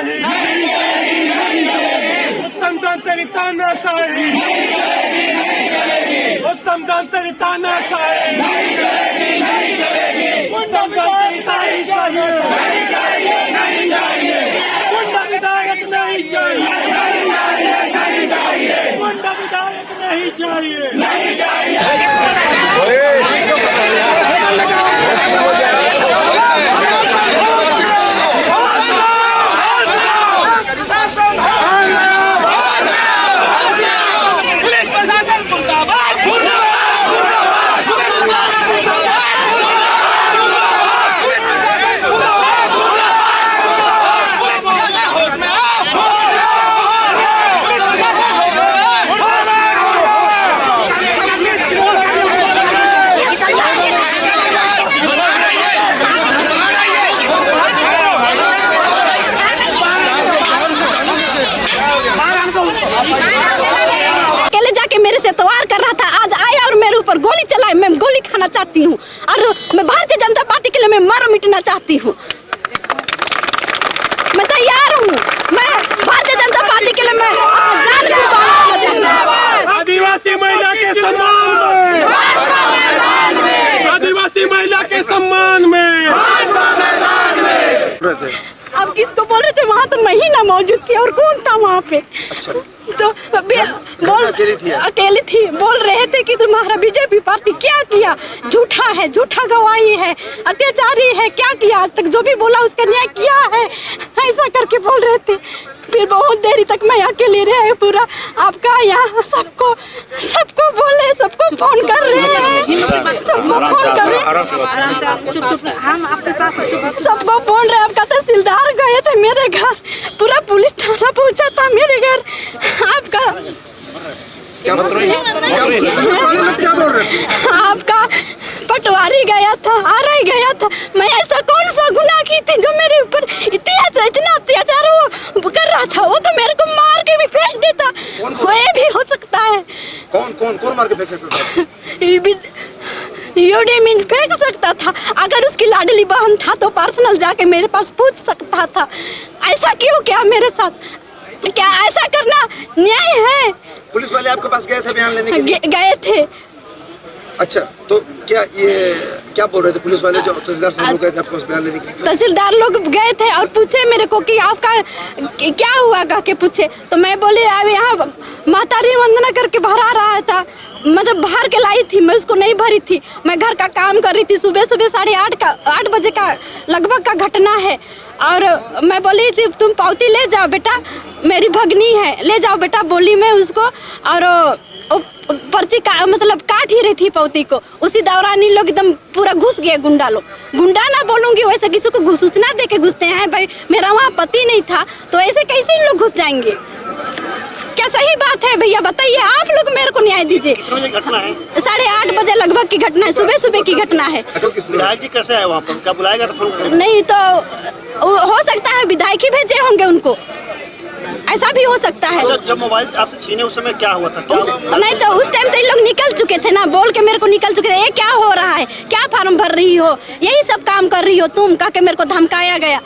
तानाशाही, उत्तम दंतरी तानाशाही, उत्तम दंतरी तानाशाही, उत्तम दंतरी तानाशाही, गुंडा विधायक नहीं चाहिए, गुंडा विधायक नहीं चाहिए, नहीं चाहिए। अकेले जाके मेरे से तवार कर रहा था, आज आया और मेरे ऊपर गोली चलाए। मैं गोली खाना चाहती हूँ और मैं भारतीय जनता पार्टी के लिए मैं मर मिटना चाहती हूँ। मैं तैयार हूँ, मैं भारतीय जनता पार्टी के लिए मैं जान कुर्बान करना चाहती हूँ। आदिवासी महिला के सम्मान में, आदिवासी महिला के सम्मान में। अब किसको बोल रहे थे? वहाँ तो मैं ही ना मौजूद थी और कौन था वहाँ पे? अच्छा। तो अकेली थी। बोल रहे थे कि तुम्हारा बीजेपी पार्टी क्या किया, झूठा है, झूठा गवाही है, अत्याचारी है, क्या किया आज तक, जो भी बोला उसका न्याय किया है, ऐसा करके बोल रहे थे। फिर बहुत देरी तक मैं अकेले रहे पूरा। आपका यहाँ सबको बोले, सबको फोन कर रहे हैं, सबको फोन कर रहे हैं, हम आपके साथ सबको बोल रहे हैं। आपका तहसीलदार गए थे मेरे घर, पूरा पुलिस थाना पहुंचा था मेरे घर। आपका क्या बोल रही आपका पटवारी गया था, आरआई गया था। मैं ऐसा कौन सा गुनाह की थी जो मेरे ऊपर इतना अत्याचार वो कर रहा था? वो तो मेरे को मार के भी फेंक देता। ये भी हो सकता है। कौन मार के फेंक सकता था? यूडी मीन फेंक सकता था। अगर उसकी लाडली बहन था तो पर्सनल जाके मेरे पास पूछ सकता था। ऐसा क्यों क्या मेरे साथ? क्या ऐसा करना न्याय है? पुलिस वाले आपके पास गए थे बयान लेने के लिए? गए थे। अच्छा, तो क्या बोल रहे थे पुलिस वाले जो तहसीलदार साहब गए थे आपके पास बयान लेने के लिए? तहसीलदार लोग गए थे और पूछे मेरे को कि आपका क्या हुआ, कह के पूछे। तो मैं बोली अब यहाँ मातारी वंदना करके भरा रहा था, मतलब बाहर के लाई थी, मैं उसको नहीं भरी थी। मैं घर का काम कर रही थी। सुबह 8 बजे का लगभग का घटना है। और मैं बोली थी तुम पावती ले जाओ बेटा, मेरी भगनी है, ले जाओ बेटा, बोली मैं उसको। और पर्ची का मतलब काट ही रही थी पावती को। उसी दौरान इन लोग एकदम पूरा घुस गए गुंडा लोग। गुंडा ना बोलूंगी, वैसे किसी को सूचना दे के घुसते हैं। भाई मेरा वहाँ पति नहीं था तो ऐसे कैसे इन लोग घुस जाएंगे? क्या सही बात है भैया? बताइए, आप लोग मेरे को न्याय दीजिए। घटना है 8:30 बजे लगभग की घटना है, सुबह की घटना है। विधायक जी कैसे है वहाँ पर? क्या बुलाएगा तो फोन? नहीं तो हो सकता है विधायक ही भेजे होंगे उनको, ऐसा भी हो सकता है। जब मोबाइल आपसे छीने उस समय क्या हुआ था? नहीं तो उस टाइम तो ये लोग निकल चुके थे ना, बोल के मेरे को निकल चुके थे। ये क्या हो रहा है, क्या फार्म भर रही हो, यही सब काम कर रही हो तुम, कह के मेरे को धमकाया गया।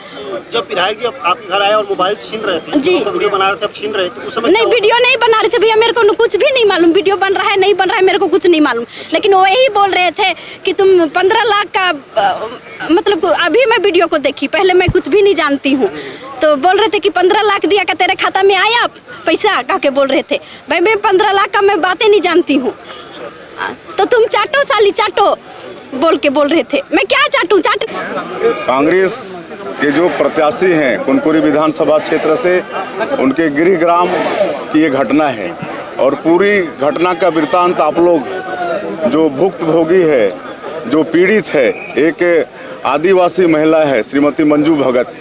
जब विधायक जी आप घर आए और मोबाइल छीन रहे थे जी, तो वीडियो बना रहे थे, आप छीन रहे थे उस समय? नहीं, वीडियो नहीं बना रहे थे भैया, मेरे को कुछ भी नहीं मालूम। वीडियो बन रहा है नहीं बन रहा है मेरे को कुछ नहीं मालूम। लेकिन वो यही बोल रहे थे कि तुम 15 लाख का मतलब अभी मैं वीडियो को देखी, पहले मैं कुछ भी नहीं जानती हूँ। तो बोल रहे थे कि 15 लाख दिया का तेरे खाता में आया पैसा, कह के बोल रहे थे। भाई मैं 15 लाख का मैं बातें नहीं जानती हूँ। तो तुम चाटो साली चाटो बोल के बोल रहे थे। मैं क्या चाटूं? कांग्रेस के जो प्रत्याशी हैं कुनकुरी विधानसभा क्षेत्र से, उनके गृहग्राम की ये घटना है। और पूरी घटना का वृत्तांत आप लोग जो भुक्तभोगी है, जो पीड़ित है, एक आदिवासी महिला है श्रीमती मंजू भगत,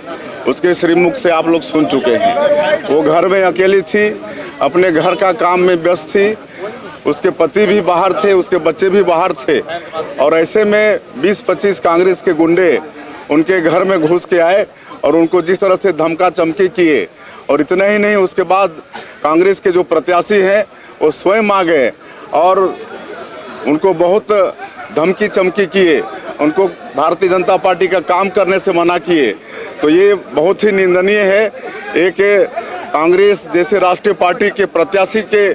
उसके श्रीमुख से आप लोग सुन चुके हैं। वो घर में अकेली थी, अपने घर का काम में व्यस्त थी, उसके पति भी बाहर थे, उसके बच्चे भी बाहर थे। और ऐसे में 20-25 कांग्रेस के गुंडे उनके घर में घुस के आए और उनको जिस तरह से धमका चमकी किए। और इतना ही नहीं, उसके बाद कांग्रेस के जो प्रत्याशी हैं वो स्वयं आ गए और उनको बहुत धमकी चमकी किए, उनको भारतीय जनता पार्टी का काम करने से मना किए। तो ये बहुत ही निंदनीय है। एक कांग्रेस जैसे राष्ट्रीय पार्टी के प्रत्याशी के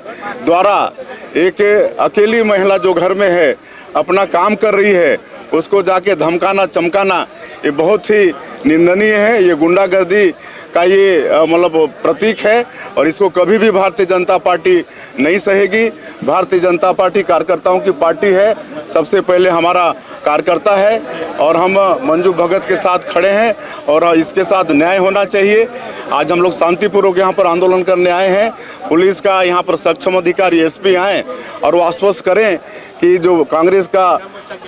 द्वारा एक अकेली महिला जो घर में है अपना काम कर रही है उसको जाके धमकाना चमकाना ये बहुत ही निंदनीय है। ये गुंडागर्दी का ये मतलब प्रतीक है और इसको कभी भी भारतीय जनता पार्टी नहीं सहेगी। भारतीय जनता पार्टी कार्यकर्ताओं की पार्टी है, सबसे पहले हमारा कार्यकर्ता है और हम मंजू भगत के साथ खड़े हैं और इसके साथ न्याय होना चाहिए। आज हम लोग शांतिपूर्वक यहाँ पर आंदोलन करने आए हैं। पुलिस का यहाँ पर सक्षम अधिकारी एसपी आए और वो आश्वस्त करें कि जो कांग्रेस का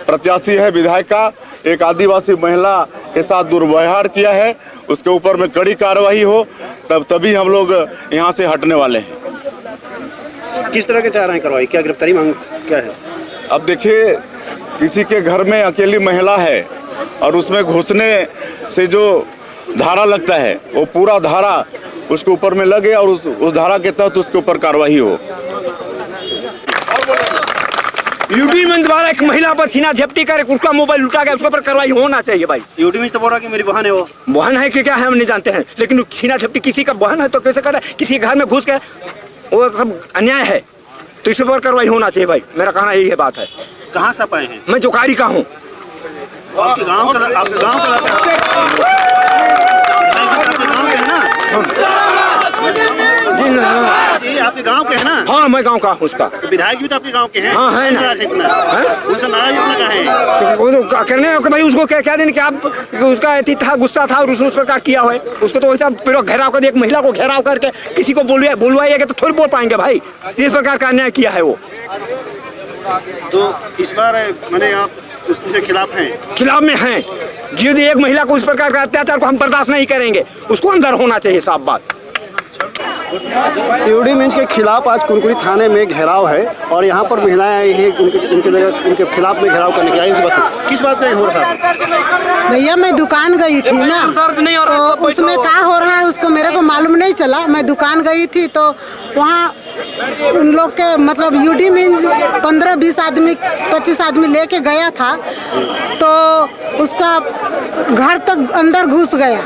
प्रत्याशी है विधायक का एक आदिवासी महिला के साथ दुर्व्यवहार किया है उसके ऊपर में कड़ी कार्रवाई हो, तभी हम लोग यहाँ से हटने वाले हैं। किस तरह के चाह रहे हैं कार्रवाई, क्या गिरफ्तारी मांग क्या है? अब देखिए, किसी के घर में अकेली महिला है और उसमें घुसने से जो धारा लगता है वो पूरा धारा उसके ऊपर में लगे और उस धारा के तहत उसके ऊपर कार्रवाई हो। यूडी मंच द्वारा एक महिला पर सीना झपटी कर उसका मोबाइल लुटा गया, उसके ऊपर कार्रवाई होना चाहिए भाई। यूडी मंच तो बोल रहा कि मेरी बहन है, वो बहन है कि क्या है हम नहीं जानते हैं, लेकिन सीना झपटी किसी का बहन है तो कैसे कर रहा है, किसी घर में घुस के वो सब अन्याय है, तो इस पर कार्रवाई होना चाहिए भाई। मेरा कहना यही है बात है। कहाँ से आए हैं? मैं जोकारी का हूँ। आपके गांव का है ना? जी, आपके गांव के है ना? हाँ, मैं गाँव का हूँ उसका। तो विधायक भी तो आपके गांव के हैं। हाँ है ना। उनसे नाराज इतना का है? वो तो करने भाई उसको क्या दिन कि आप उसका अति था, गुस्सा था और उसने उस प्रकार किया है उसको, तो वैसा पूरा घेराव कर एक महिला को घेराव करके किसी को बुलवाइएगा तो थोड़ी बोल पाएंगे भाई। जिस प्रकार का अन्याय किया है वो, तो इस बार मैंने आप उसके खिलाफ में हैं। यदि एक महिला को इस प्रकार का अत्याचार को हम बर्दाश्त नहीं करेंगे, उसको अंदर होना चाहिए साफ बात। यूडी मंच के खिलाफ आज कुनकुरी थाने में घेराव है और यहाँ पर महिलाएं आई है उनके खिलाफ में घेराव करने के लिए। किस बात का हो रहा था? भैया मैं दुकान गई थी ना, तो उसमें क्या हो रहा है उसको मेरे को मालूम नहीं चला। मैं दुकान गई थी तो वहाँ उन लोग के मतलब यूडी मीन्स 15-20 आदमी 25 आदमी लेके गया था, तो उसका घर तक अंदर घुस गया।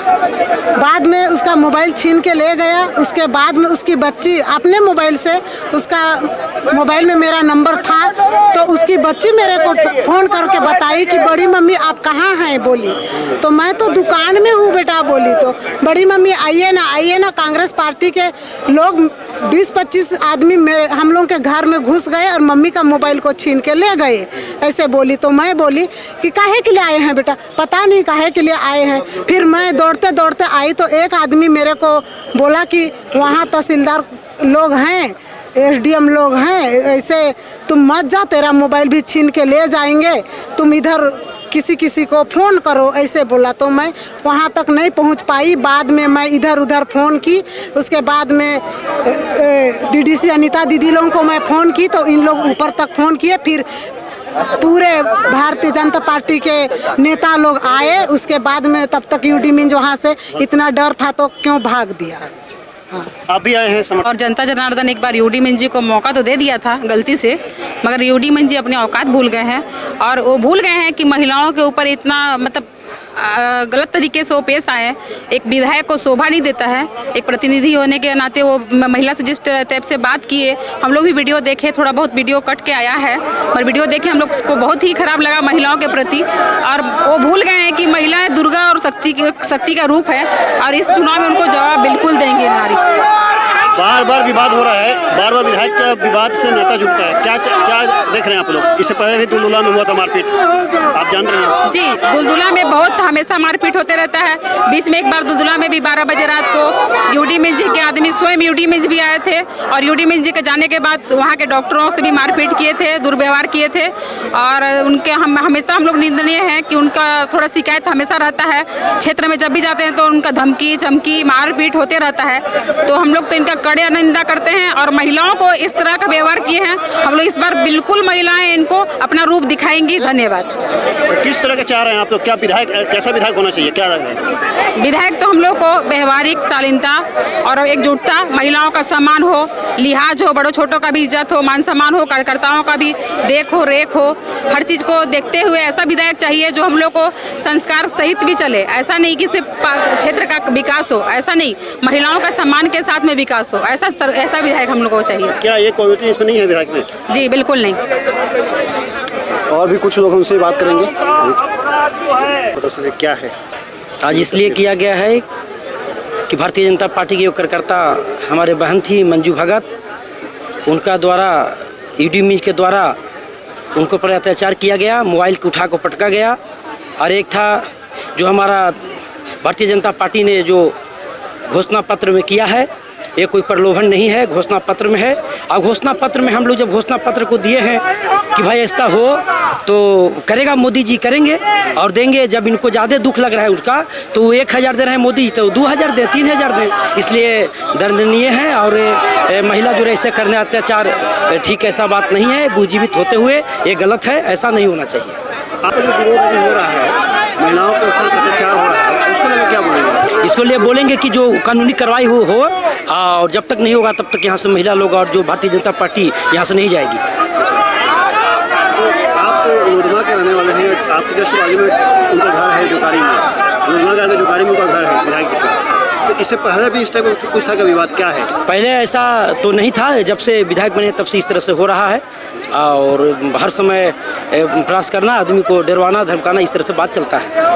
बाद में उसका मोबाइल छीन के ले गया। उसके बाद में उसकी बच्ची अपने मोबाइल से, उसका मोबाइल में मेरा नंबर था, तो उसकी बच्ची मेरे को फोन करके बताई कि बड़ी मम्मी आप कहाँ हैं बोली। तो मैं तो दुकान में हूँ बेटा बोली। तो बड़ी मम्मी आइए ना, कांग्रेस पार्टी के लोग 20-25 आदमी हम लोग के घर में घुस गए और मम्मी का मोबाइल को छीन के ले गए, ऐसे बोली। तो मैं बोली कि काहे के लिए आए हैं बेटा? पता नहीं काहे के लिए आए हैं। फिर मैं दौड़ते दौड़ते आई तो एक आदमी मेरे को बोला कि वहाँ तहसीलदार लोग हैं, एसडीएम लोग हैं, ऐसे तुम मत जा, तेरा मोबाइल भी छीन के ले जाएंगे, तुम इधर किसी को फ़ोन करो, ऐसे बोला। तो मैं वहाँ तक नहीं पहुँच पाई। बाद में मैं इधर उधर फ़ोन की। उसके बाद में डीडीसी अनीता दीदी लोगों को मैं फ़ोन की तो इन लोग ऊपर तक फ़ोन किए। फिर पूरे भारतीय जनता पार्टी के नेता लोग आए। उसके बाद में तब तक यूडी मिंज वहाँ से इतना डर था तो क्यों भाग दिया। आप भी आए हैं और जनता जनार्दन एक बार यूडी मंच जी को मौका तो दे दिया था गलती से, मगर यूडी मंच जी अपने औकात भूल गए हैं और वो भूल गए हैं कि महिलाओं के ऊपर इतना मतलब गलत तरीके से वो पेश आए। एक विधायक को शोभा नहीं देता है। एक प्रतिनिधि होने के नाते वो महिला से जिस टाइप से बात किए, हम लोग भी वीडियो देखे, थोड़ा बहुत वीडियो कट के आया है, और वीडियो देखे हम लोग को बहुत ही खराब लगा महिलाओं के प्रति। और वो भूल गए हैं कि महिलाएं दुर्गा और शक्ति का रूप है और इस चुनाव में उनको जवाब बिल्कुल देंगे नारी। बार बार विवाद हो रहा है, बार बार विधायक का विवाद से नाता झुकता है। क्या देख रहे हैं आप लोग? इससे पहले भी दुलदुला में हुआ था मारपीट, आप जान रहे हैं? जी, दुलदुला में बहुत हमेशा मारपीट होते रहता है। बीच में एक बार दुलदुला में भी 12 बजे रात को यूडी मिंज जी के आदमी स्वयं यूडी मिंज भी आए थे और यूडी मिंज जी के जाने के बाद वहाँ के डॉक्टरों से भी मारपीट किए थे, दुर्व्यवहार किए थे। और उनके हमेशा हम लोग निंदनीय हैं कि उनका थोड़ा शिकायत हमेशा रहता है। क्षेत्र में जब भी जाते हैं तो उनका धमकी चमकी मारपीट होते रहता है। तो हम लोग तो इनका कड़े निंदा करते हैं और महिलाओं को इस तरह का व्यवहार किए हैं। हम लोग इस बार बिल्कुल महिलाएं इनको अपना रूप दिखाएंगी। धन्यवाद। किस तरह के चाह रहे हैं आप लोग? क्या विधायक, कैसा विधायक होना चाहिए, क्या लग रहा है? विधायक तो हम लोग को व्यवहारिक, शालीनता और एकजुटता, महिलाओं का सम्मान हो, लिहाज हो, बड़ों छोटों का भी इज्जत हो, मान सम्मान हो, कार्यकर्ताओं का भी देख हो, रेख हो, हर चीज को देखते हुए ऐसा विधायक चाहिए जो हम लोग को संस्कार सहित भी चले। ऐसा नहीं कि सिर्फ क्षेत्र का विकास हो, ऐसा नहीं, महिलाओं का सम्मान के साथ में विकास हो, ऐसा विधायक हम लोग को चाहिए। क्या ये क्वालिटी इसमें नहीं है विधायक में? जी बिल्कुल नहीं। और भी कुछ लोग हमसे बात करेंगे। क्या है आज इसलिए किया गया है कि भारतीय जनता पार्टी की कार्यकर्ता हमारे बहन थी मंजू भगत, उनका द्वारा ईडी मीडिया के द्वारा उनको पर अत्याचार किया गया, मोबाइल को उठा को पटका गया। और एक था जो हमारा भारतीय जनता पार्टी ने जो घोषणा पत्र में किया है, ये कोई प्रलोभन नहीं है, घोषणा पत्र में है। और घोषणा पत्र में हम लोग जब घोषणा पत्र को दिए हैं कि भाई ऐसा हो तो करेगा मोदी जी, करेंगे और देंगे। जब इनको ज़्यादा दुख लग रहा है उसका तो वो 1000 दे रहे हैं मोदी तो 2000 दे, 3000 दे, इसलिए दंडनीय है। और महिला जो ऐसे करने अत्याचार ठीक ऐसा बात नहीं है, बुजीवित होते हुए ये गलत है, ऐसा नहीं होना चाहिए। आप जो विरोध अभी हो रहा है, महिलाओं के साथ अत्याचार हो रहा है, उसको लेकर क्या बोलेंगे? इसको लिए बोलेंगे कि जो कानूनी कार्रवाई हो और जब तक नहीं होगा तब तक यहाँ से महिला लोग और जो भारतीय जनता पार्टी यहाँ से नहीं जाएगी। आप लोधमा के रहने वाले हैं, आपके जस्ट बाजू में उनका घर है जोकारी में, लोधमा का जोकारी में उनका घर है विधायक का। तो इससे पहले भी इस टाइप का कुछ था का विवाद क्या है? पहले ऐसा तो नहीं था, जब से विधायक बने तब से इस तरह से हो रहा है और हर समय प्रयास करना, आदमी को डरवाना धमकाना, इस तरह से बात चलता है।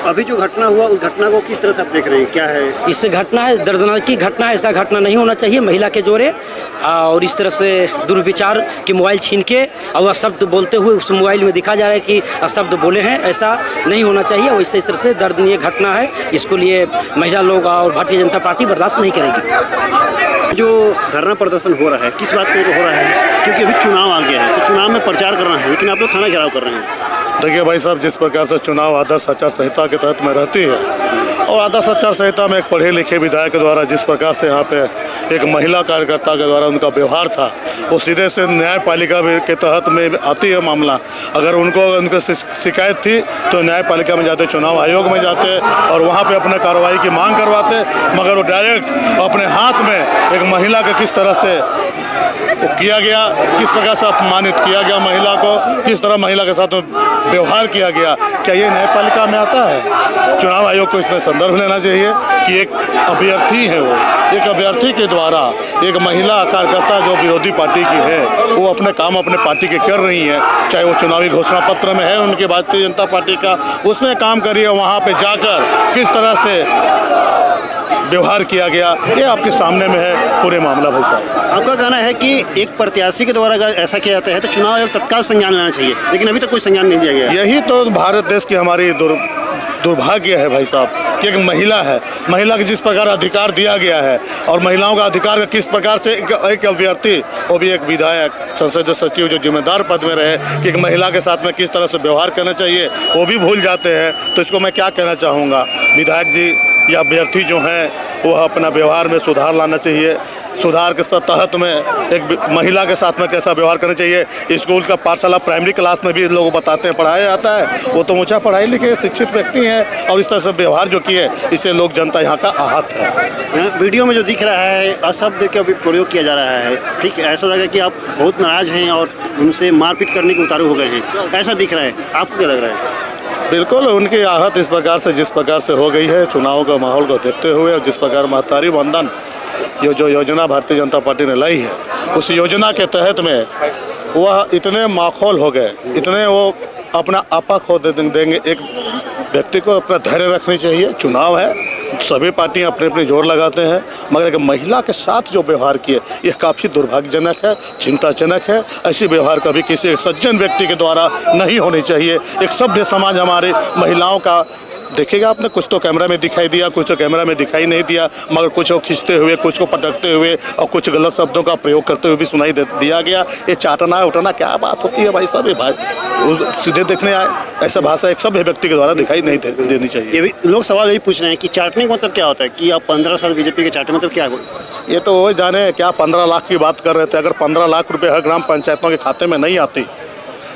अभी जो घटना हुआ उस घटना को किस तरह से आप देख रहे हैं, क्या है? इससे घटना है दर्दनाक की घटना है, ऐसा घटना नहीं होना चाहिए महिला के जोरे। और इस तरह से दुर्विचार की मोबाइल छीन के और वह शब्द बोलते हुए उस मोबाइल में दिखा जा रहा है कि शब्द बोले हैं, ऐसा नहीं होना चाहिए। वैसे इस तरह से दर्दनीय घटना है, इसको लिए महिला लोग और भारतीय जनता पार्टी बर्दाश्त नहीं करेगी। जो धरना प्रदर्शन हो रहा है किस बात को हो रहा है? क्योंकि अभी चुनाव आ गया है तो चुनाव में प्रचार करना है, लेकिन आप लोग थाना घेराव कर रहे हैं। देखिए भाई साहब, जिस प्रकार से चुनाव आदर्श आचार संहिता के तहत में रहती है और आदर्श आचार संहिता में एक पढ़े लिखे विधायक के द्वारा जिस प्रकार से यहाँ पे एक महिला कार्यकर्ता के द्वारा उनका व्यवहार था, वो सीधे से न्यायपालिका के तहत में आती है मामला। अगर उनको शिकायत थी तो न्यायपालिका में जाते, चुनाव आयोग में जाते और वहाँ पे अपने कार्रवाई की मांग करवाते, मगर वो डायरेक्ट अपने हाथ में एक महिला के किस तरह से किया गया, किस प्रकार से अपमानित किया गया महिला को, किस तरह महिला के साथ व्यवहार किया गया, क्या ये न्यायपालिका में आता है? चुनाव आयोग को इसमें संदर्भ लेना चाहिए कि एक अभ्यर्थी है, वो एक अभ्यर्थी के द्वारा एक महिला कार्यकर्ता जो विरोधी पार्टी की है वो अपने काम अपने पार्टी के कर रही है, चाहे वो चुनावी घोषणा पत्र में है उनके भारतीय जनता पार्टी का, उसमें काम करिए। वहाँ पे जाकर किस तरह से व्यवहार किया गया ये आपके सामने में है पूरे मामला। भाई साहब, आपका कहना है कि एक प्रत्याशी के द्वारा अगर ऐसा किया जाता है तो चुनाव आयोग तत्काल संज्ञान लेना चाहिए, लेकिन अभी तक कोई संज्ञान नहीं दिया गया। यही तो भारत देश की हमारी दुर्भाग्य है भाई साहब कि एक महिला है, महिला को जिस प्रकार अधिकार दिया गया है और महिलाओं का अधिकार किस प्रकार से एक अभ्यर्थी, वो भी एक विधायक, संसदीय सचिव जो जिम्मेदार पद में रहे, कि एक महिला के साथ में किस तरह से व्यवहार करना चाहिए वो भी भूल जाते हैं। तो इसको मैं क्या कहना चाहूँगा, विधायक जी या अभ्यर्थी जो हैं वो अपना व्यवहार में सुधार लाना चाहिए। सुधार के तहत में एक महिला के साथ में कैसा व्यवहार करना चाहिए, स्कूल का पाठशाला प्राइमरी क्लास में भी लोग बताते हैं, पढ़ाया जाता है, वो तो ऊँचा पढ़ाई लिखे शिक्षित व्यक्ति हैं और इस तरह से व्यवहार जो किए इससे लोग जनता यहाँ का आहत है। वीडियो में जो दिख रहा है अशब्द का भी प्रयोग किया जा रहा है, ठीक है, ऐसा लगा कि आप बहुत नाराज हैं और उनसे मारपीट करने के उतारू हो गए हैं, ऐसा दिख रहा है, आपको क्या लग रहा है? बिल्कुल उनकी आहत इस प्रकार से जिस प्रकार से हो गई है चुनाव का माहौल को देखते हुए, और जिस प्रकार महतारी वंदन ये जो योजना भारतीय जनता पार्टी ने लाई है, उस योजना के तहत में वह इतने माखौल हो गए, इतने वो अपना आपा खो देंगे। एक व्यक्ति को अपना धैर्य रखनी चाहिए, चुनाव है, सभी पार्टियां अपने अपने जोर लगाते हैं, मगर एक महिला के साथ जो व्यवहार किए यह काफ़ी दुर्भाग्यजनक है, चिंताजनक है। ऐसी व्यवहार कभी किसी एक सज्जन व्यक्ति के द्वारा नहीं होनी चाहिए। एक सभ्य समाज हमारे महिलाओं का देखिएगा आपने, कुछ तो कैमरा में दिखाई दिया, कुछ तो कैमरा में दिखाई नहीं दिया, मगर कुछ को खींचते हुए, कुछ को पटकते हुए और कुछ गलत शब्दों का प्रयोग करते हुए भी सुनाई दिया गया। ये चाटना उठना क्या बात होती है भाई साहब? भाई सीधे देखने आए। ऐसा भाषा एक सभ्य व्यक्ति के द्वारा दिखाई नहीं देनी चाहिए। ये भी लोग सवाल यही पूछ रहे हैं कि चाटने का मतलब क्या होता है, कि आप 15 साल बीजेपी के चाटने मतलब क्या है? ये तो वो जाने क्या 15 लाख की बात कर रहे थे। अगर 15 लाख रुपए हर ग्राम पंचायतों के खाते में नहीं आती,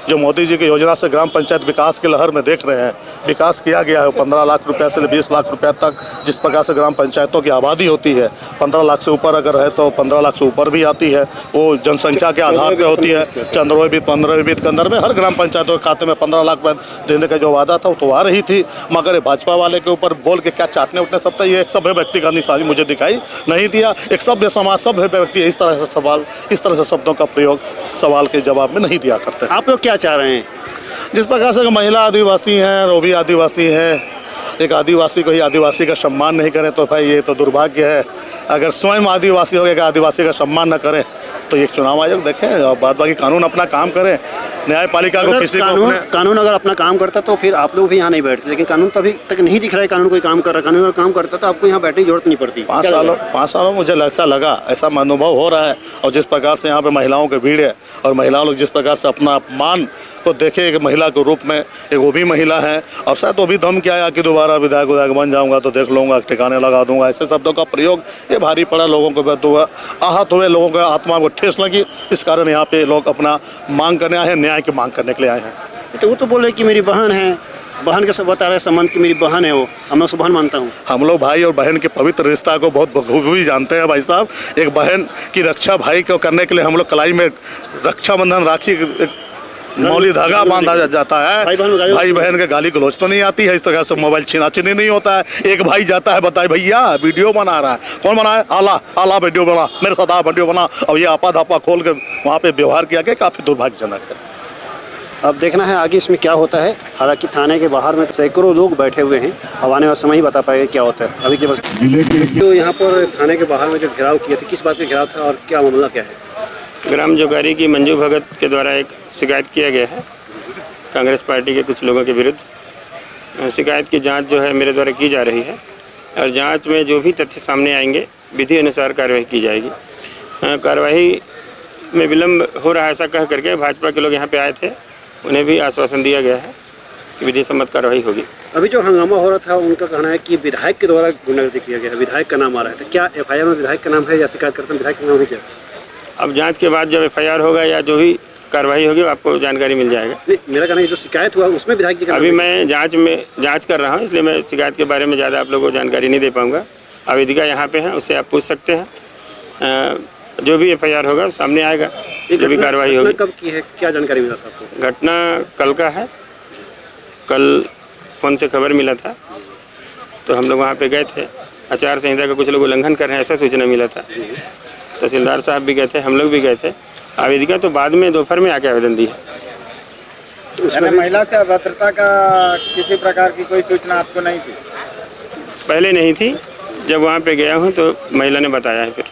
जो मोदी जी की योजना से ग्राम पंचायत विकास की लहर में देख रहे हैं, विकास किया गया है 15 लाख रुपए से 20 लाख रुपए तक, जिस प्रकार से ग्राम पंचायतों की आबादी होती है 15 लाख से ऊपर अगर है तो 15 लाख से ऊपर भी आती है। वो जनसंख्या के आधार पे होती है। 15 के अंदर में हर ग्राम पंचायतों के खाते में 15 लाख रुपए देने का जो वादा था वो तो आ रही थी, मगर भाजपा वाले के ऊपर बोल के क्या चाटने उठने सकता है, ये एक सभ्य व्यक्ति का निशानी मुझे दिखाई नहीं दिया। एक सभ्य समाज, सभ्य व्यक्ति इस तरह से शब्दों का प्रयोग सवाल के जवाब में नहीं दिया करते। आप लोग क्या चाह रहे हैं? जिस प्रकार से महिला आदिवासी हैं, वो भी आदिवासी हैं, एक आदिवासी को ही आदिवासी का सम्मान नहीं करें तो भाई ये तो दुर्भाग्य है। अगर स्वयं आदिवासी हो गया आदिवासी का सम्मान न करें तो ये चुनाव आयोग देखें और बाद बाकी कानून अपना काम करें। न्यायपालिका को किसी कानून अगर अपना काम करता तो फिर आप लोग भी यहाँ नहीं बैठते, लेकिन कानून तो अभी तक नहीं दिख रहा है। कानून कोई काम कर रहा है, कानून अगर काम करता तो आपको यहाँ बैठने की जरूरत नहीं पड़ती। 5 सालों मुझे ऐसा लगा, ऐसा अनुभव हो रहा है। और जिस प्रकार से यहाँ पे महिलाओं के भीड़ है और महिलाओं लोग जिस प्रकार से अपना अपमान को देखे एक महिला के रूप में, एक वो भी महिला है और शायद वो भी दम क्या आया कि दोबारा विधायक बन जाऊंगा तो देख लूँगा, ठिकाने लगा दूंगा, ऐसे शब्दों का प्रयोग ये भारी पड़ा। लोगों को आहत हुए, लोगों के आत्मा को ठेस लगी, इस कारण यहाँ पे लोग अपना मांग करने आए हैं, न्याय की मांग करने के लिए आए हैं। तो वो तो बोल रहे कि मेरी बहन है, बहन के सब बता रहे संबंध की मेरी बहन है, वो हम लोग बहन मानता हूँ। हम लोग भाई और बहन के पवित्र रिश्ता को बहुत बखूबी जानते हैं भाई साहब। एक बहन की रक्षा भाई को करने के लिए हम लोग कलाई में रक्षाबंधन राखी मौली धागा बांधा जाता है। भाई बहन के गाली गलौज तो नहीं आती है, इस तरह से मोबाइल छीना-छीनी नहीं होता है। एक भाई जाता है बताए भैया वीडियो बना रहा है, कौन बना है? आला वीडियो बना, मेरे साथ वीडियो बना, और ये आपा धापा खोल के वहाँ पे व्यवहार किया गया, काफ़ी दुर्भाग्यजनक है। अब देखना है आगे इसमें क्या होता है। हालांकि थाने के बाहर में सैकड़ों लोग बैठे हुए हैं, अब आने वाला समय ही बता पाएगा क्या होता है। अभी के बस तो यहाँ पर थाने के बाहर में जो घेराव किया था, किस बात का घेराव था और क्या मामला क्या है? ग्राम जोगारी की मंजू भगत के द्वारा एक शिकायत किया गया है कांग्रेस पार्टी के कुछ लोगों के विरुद्ध। शिकायत की जांच जो है मेरे द्वारा की जा रही है और जांच में जो भी तथ्य सामने आएंगे विधि अनुसार कार्रवाई की जाएगी। कार्रवाई में विलम्ब हो रहा है ऐसा कह करके भाजपा के लोग यहाँ पे आए थे, उन्हें भी आश्वासन दिया गया है कि विधि सम्मत कार्रवाई होगी। अभी जो हंगामा हो रहा था उनका कहना है कि विधायक के द्वारा गुंडागर्दी किया गया है, विधायक का नाम आ रहा है, तो क्या एफआईआर में विधायक का नाम है या शिकायतकर्ता विधायक का नाम है क्या? अब जांच के बाद जब एफआईआर होगा या जो भी कार्रवाई होगी आपको जानकारी मिल जाएगा। मेरा कहना है जो शिकायत हुआ उसमें विधायक जी का अभी मैं जांच कर रहा हूँ, इसलिए मैं शिकायत के बारे में ज़्यादा आप लोगों को जानकारी नहीं दे पाऊँगा। आवेदिका यहाँ पे है, उससे आप पूछ सकते हैं। जो भी एफआईआर होगा सामने आएगा, जो भी कार्रवाई होगी। कब की है, क्या जानकारी मिला था आपको? घटना कल का है, कल फ़ोन से खबर मिला था तो हम लोग वहाँ पे गए थे। आचार संहिता का कुछ लोग उल्लंघन कर रहे हैं ऐसा सूचना मिला था। तहसीलदार साहब भी गए थे, हम लोग भी गए थे। आवेदिका तो बाद में दोपहर में आके आवेदन दी है। महिला से अभद्रता का किसी प्रकार की कोई सूचना आपको नहीं थी? पहले नहीं थी, जब वहाँ पे गया हूँ तो महिला ने बताया है फिर।